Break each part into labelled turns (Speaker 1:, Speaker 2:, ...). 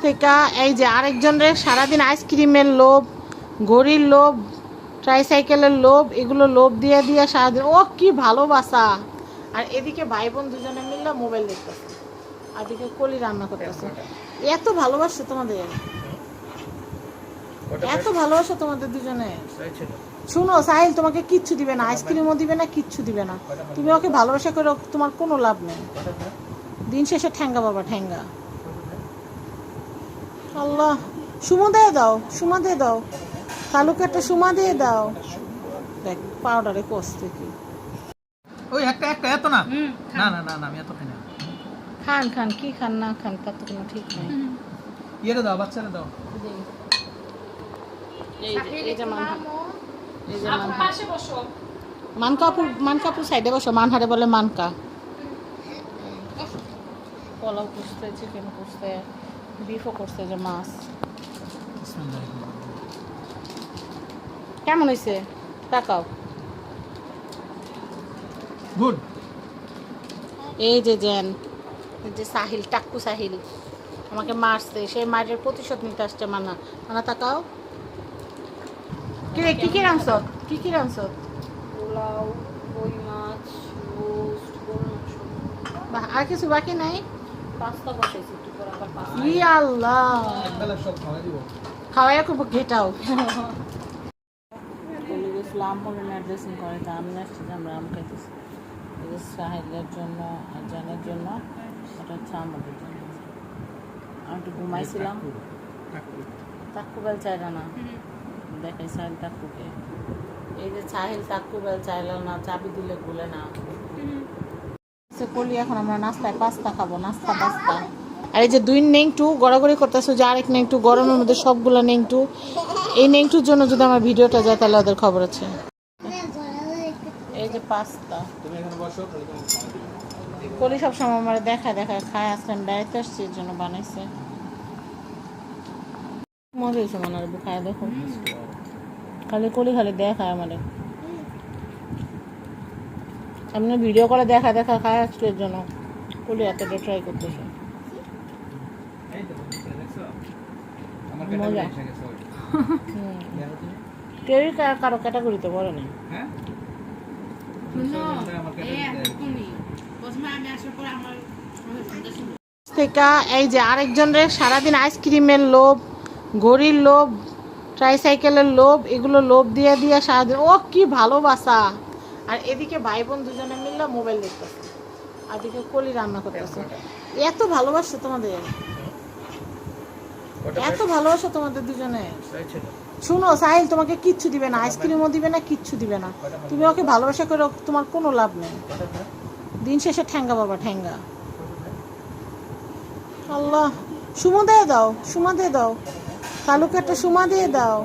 Speaker 1: থেকে এই যে আরেকজনের সারাদিন আইসক্রিমের লোভ, ঘড়ির লোভ, ট্রাইসাইকেলের লোভ, এগুলো লোভ দিয়ে দিয়ে সারাদিন ও কি ভালোবাসা। আর এদিকে ভাই বোন দুজনে মিলে মোবাইল দেখতেছে, আর এদিকে কলি রান্না করতেছে। এত ভালোবাসে তোমাদের, এত ভালোবাসা তোমাদের দুজনে। শুনো সাহিল, তোমাকে কিচ্ছু দিবে না, আইসক্রিমও দিবে না, কিচ্ছু দিবে না। তুমি ওকে ভালোবাসা করে তোমার কোনো লাভ নেই। দিন শেষে ঠ্যাঙ্গা বাবা ঠ্যাঙ্গা। আল্লাহ, সুমা দিয়ে দাও, সুমা দিয়ে দাও, কালুকে একটা সুমা দিয়ে দাও। দেখ পাউডারে কষতে কি।
Speaker 2: ওই একটা একটা এত না, না না না না আমি এত খাই না।
Speaker 1: খান খান, কি খান না খান তার তো কোনো ঠিক নেই।
Speaker 2: ইয়েরে দাও, বাচ্চারে দাও।
Speaker 1: এই যে মানকাপুর সাইডে বসো, মানহারে বলে মানকা। পোলাও করছে, চিকেন করছে, বিফও করছে, যে মাছ। কেমন হয়েছে তাকাও।
Speaker 2: গুড।
Speaker 1: এই যে জেন, এই যে সাহিল, টাক্কু সাহিল আমাকে মারছে, সেই মায়ের প্রতিশোধ নিতে আসছে। মানা মানা তাকাও। কিরে কি কি রাঁধছ, কি কি রাঁধছ?
Speaker 3: পোলাও, কই মাছ, রোস্ট, গরুর মাংস।
Speaker 1: আর কিছু বাকি নাই?
Speaker 3: পাস্তা বসাইছি, একটু পর আবার পাস্তা।
Speaker 1: ই আল্লাহ,
Speaker 2: একবেলা সব খাওয়া দিব।
Speaker 1: খাওয়াই খুব ঘেটাও। চলে গেছিলাম মলিনার ড্রেসিং করে, তা আমি আসছি যে আমরা আম খাইতেছি। এই যে সাহিলের জন্য আর জানের জন্য, এটা হচ্ছে আমাদের জন্য। আমি একটু ঘুমাইছিলাম। তাক্কু বেল চাইলা না, দেখাই সাহিল তাক্কুকে। এই যে সাহিল তাক্কু বেল চাইল না, চাবি দিলে খুলে না। কলি এখন আমরা নাস্তায় পাস্তা খাবো, নাস্তা পাস্তা। আর এই যে দুই নেংটু গড়াগড়ি করতেছো, যে আরেক নেংটু গরমের মধ্যে সবগুলো নেংটু। এই নেংটুর জন্য যদি আমার ভিডিওটা যায় তাহলে ওদের খবর আছে। এই যে পাস্তা,
Speaker 2: তুমি এখানে বসো।
Speaker 1: কলি সবসময় আমার দেখা দেখা খায়, আসলাম বেড়াইতে আসছি এর জন্য বানাইছে। মজা হয়েছে মনে হয়, খায় দেখো। খালি কলি খালি দেখায় আমাদের, সামনে ভিডিও করে দেখা দেখা খায় আসছে এর জন্য কলি এতটা ট্রাই করতেছে।
Speaker 2: আমার
Speaker 1: মজা।
Speaker 2: এসে গেছে ওই।
Speaker 1: কেউই কারো ক্যাটাগরিতে পড়ে না।
Speaker 2: হ্যাঁ?
Speaker 1: থেকে এই যে আরেকজনের সারাদিন আইসক্রিমের লোভ, ঘড়ির লোভ, ট্রাইসাইকেলের লোভ, এগুলো লোভ দিয়ে দিয়ে সারাদিন ও কি ভালোবাসা। আর এদিকে ভাই বোন দুজনে মিলে মোবাইল দেখতেছে, আর এদিকে কলি রান্না করতেছে। এত ভালোবাসা তোমাদের, এত ভালোবাসা তোমাদের দুজনে। শুনো সাহিল, তোমাকে কিচ্ছু দিবে না, আইসক্রিমও দিবে না, কিচ্ছু দিবে না। তুমি ওকে ভালোবাসা করে তোমার কোনো লাভ নেই। দিন শেষে ঠ্যাঙ্গা বাবা ঠ্যাঙ্গা। আল্লাহ, সুমা দিয়ে দাও, সুমা দিয়ে দাও, কালুকে একটা সুমা দিয়ে দাও।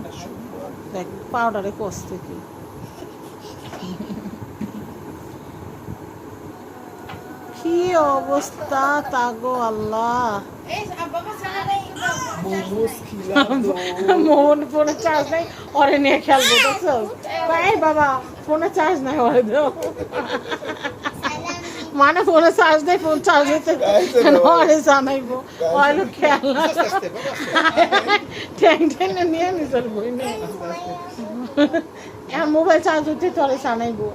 Speaker 1: দেখ পাউডারে কষতে কি। কি অবস্থা তাগো আল্লাহ। মোহন ফোনে চার্জ নাই, ওরে নিয়ে খেলবো। দেখছো এই বাবা, ফোনে চার্জ নাই, ওরে দাও। মানে ফোনে চার্জ নেই, ফোন চার্জ হইতে ওরে জানাইবো, ওইলো খেলা ট্যাং ট্যাং নিয়ে নিজের বই নেই। এখন মোবাইল চার্জ হইতে তো ওরে জানাইবো,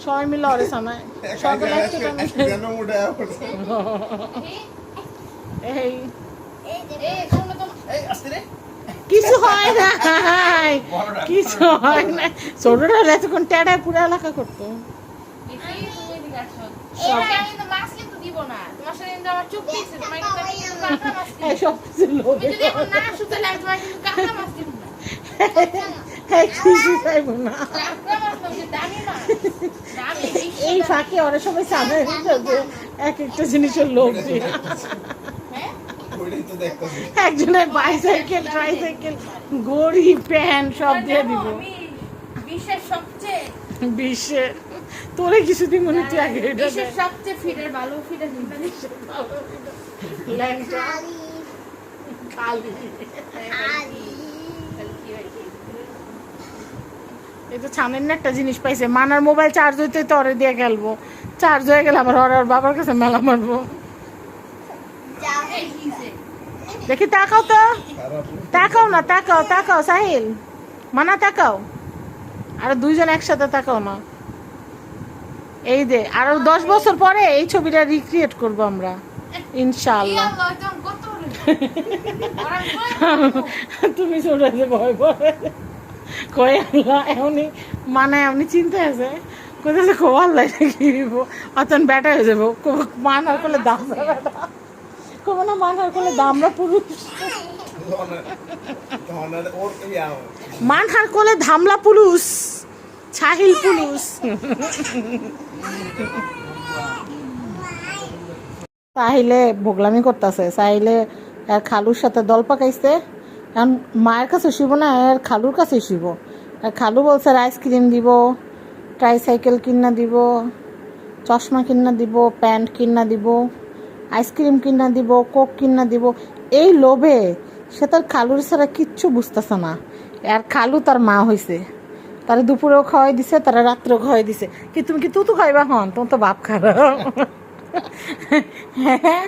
Speaker 1: সবাই মিলে ওরে জানায়। সকালে এই কিছু হয় না, কিছু হয় না। ছোটরা এতক্ষণ টেডায় পুরো এলাকা করতো। এই ফাঁকে ওরা সবাই সামনে এক একটা জিনিসের লোভ দিয়ে, একজনের বাইসাইকেল, ট্রাইসাইকেল, ঘড়ি, প্যান্ট সব দিয়ে দিব। বিশ্বের তোরে কিছু দিন মনে হচ্ছে আগে
Speaker 3: সবচেয়ে ফিটের ভালো ফিটের
Speaker 1: এই তো ছানের না একটা জিনিস পাইছে, মানার মোবাইল চার্জ হইতে তো ওরে দিয়ে খেলবো, চার্জ হয়ে গেলে আবার ওর বাবার কাছে মেলা মারবো। দেখি তাকাও তো, তাকাও না, তাকাও তাকাও সাহিল, মানা তাকাও, আর দুইজন একসাথে তাকাও না। এই যে আরো 10 বছর পরে এই ছবিটা রিক্রিয়েট করব আমরা ইনশাআল্লাহ। তুমি ছোট আছে ভয় ভয় কই আল্লাহ এমনি মানে এমনি চিন্তা আছে কোথায় খুব আল্লাহ কি অতন ব্যাটা হয়ে যাবো মানার করলে দাম কব না মানার করলে দামরা পুরুষ মানহার কোলে ধামলা পুলুস ছাহিল পুলুস। সাহিলে ভোগলামি করতেছে, সাহিলে এর খালুর সাথে দল পাকাইছে, এখন মায়ের কাছে শুইব না এর খালুর কাছে শুইব। আর খালু বলছে আইসক্রিম দিব, ট্রাইসাইকেল কিনা দিব, চশমা কিনা দিব, প্যান্ট কিনা দিব, আইসক্রিম কিনা দিব, কোক কিনা দিব। এই লোভে সে তার খালুর ছাড়া কিচ্ছু বুঝতেছে না। আর খালু তার মা হয়েছে, তারা দুপুরেও খাওয়াই দিছে, তারা রাত্রেও খাওয়াই দিছে। কি তুমি কি তুতু খাইবা? হন তোমার তো বাপ খারাপ। হ্যাঁ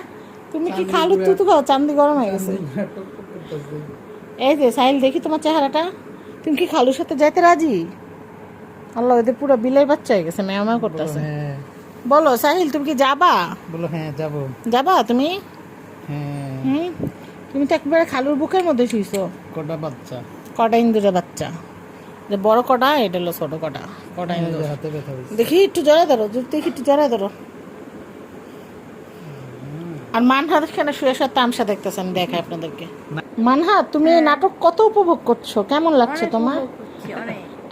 Speaker 1: তুমি কি খালু তুতু খাও? চান্দি গরম হয়ে গেছে। এই যে সাহিল দেখি তোমার চেহারাটা, তুমি কি খালুর সাথে যাইতে রাজি? আল্লাহ ওদের পুরো বিলের বাচ্চা হয়ে গেছে, মেয়া করতেছে। বলো সাহিল তুমি কি যাবা?
Speaker 2: বলো হ্যাঁ যাবো।
Speaker 1: যাবা তুমি?
Speaker 2: হ্যাঁ।
Speaker 1: তুমি তো একবারে খালুর বুকের মধ্যে শুইছো।
Speaker 2: কটা বাচ্চা?
Speaker 1: কটা ইন্দুরের বাচ্চা, যে বড় কটা এটা হলো ছোট কটা, কটা ইন্দুর।
Speaker 2: হাতে ব্যথা হয়েছে।
Speaker 1: দেখি একটু জড়াই ধরো, দেখি একটু জড়াই ধরো। আর মানহাত এখানে শুয়ে শুয়ে তামসা দেখতেছেন, দেখায় আপনাদেরকে। মানহা তুমি এই নাটক কত উপভোগ করছো, কেমন লাগছে তোমার?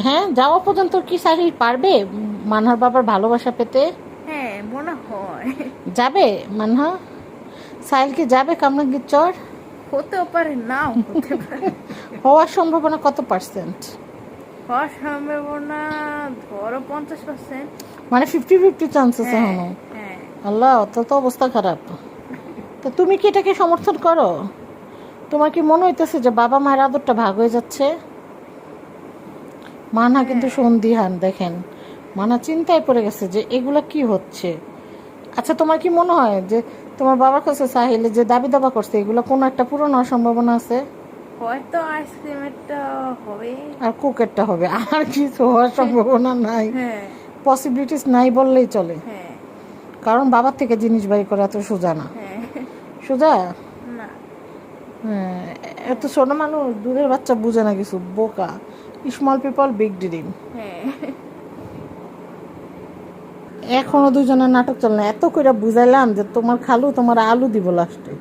Speaker 1: হ্যাঁ যাওয়া পর্যন্ত কি সাহিল পারবে মানহার বাবার ভালোবাসা পেতে?
Speaker 3: হ্যাঁ মনে হয়
Speaker 1: যাবে মানহা? সাহিল কি যাবে কামরাঙ্গীর চর?
Speaker 3: হতেও পারে, নাও হতে পারে।
Speaker 1: হওয়ার সম্ভাবনা কত পার্সেন্ট?
Speaker 3: হওয়ার সম্ভাবনা ধরো 50%।
Speaker 1: মানে 50-50 চান্সেস এখনো?
Speaker 3: হ্যাঁ।
Speaker 1: আল্লাহ তো অবস্থা খারাপ। তো তুমি কি এটাকে সমর্থন করো? তোমার কি মনে হইতেছে যে বাবা মায়ের আদরটা ভাগ হয়ে যাচ্ছে? মানা কিন্তু সন্দিহান, দেখেন মানা চিন্তায় পড়ে গেছে যে এগুলা কি হচ্ছে। আচ্ছা তোমার কি মনে হয় যে তোমার বাবার কাছে সাহিলে যে দাবি দাবা করছে এগুলো কোনো একটা পূরণ হওয়ার সম্ভাবনা আছে?
Speaker 3: হয়তো আইসক্রিমেরটা হবে
Speaker 1: আর কোকেরটা হবে, আর কিছু হওয়ার সম্ভাবনা নাই,
Speaker 3: হ্যাঁ
Speaker 1: পসিবিলিটিস নাই বললেই চলে।
Speaker 3: হ্যাঁ
Speaker 1: কারণ বাবার থেকে জিনিস বাড়ি করা এত সোজা না।
Speaker 3: হ্যাঁ
Speaker 1: সোজা
Speaker 3: না।
Speaker 1: হ্যাঁ, এত ছোট মানুষ দূরের বাচ্চা বুঝে না কিছু, বোকা। Small people big dream.
Speaker 3: হ্যাঁ
Speaker 1: এখনো দুজনের নাটক চলে না, এত করে বুঝাইলাম যে তোমার খালু তোমার আলু দিব লাস্টে,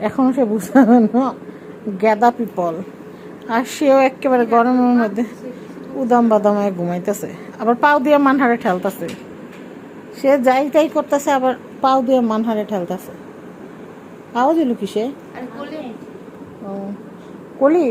Speaker 1: এখনো সে বুঝাবে না। গ্যাদা পিপল। আর সেও একেবারে গরমের মধ্যে উদাম বাদাম হয়ে ঘুমাইতেছে, আবার পাও দিয়ে মানহারে ঠেলতেছে। সে যাই তাই করতেছে, আবার পাও দিয়ে মানহারে ঠেলতেছে। পাও দিল কি সে?
Speaker 3: আর বলি
Speaker 1: ও কলি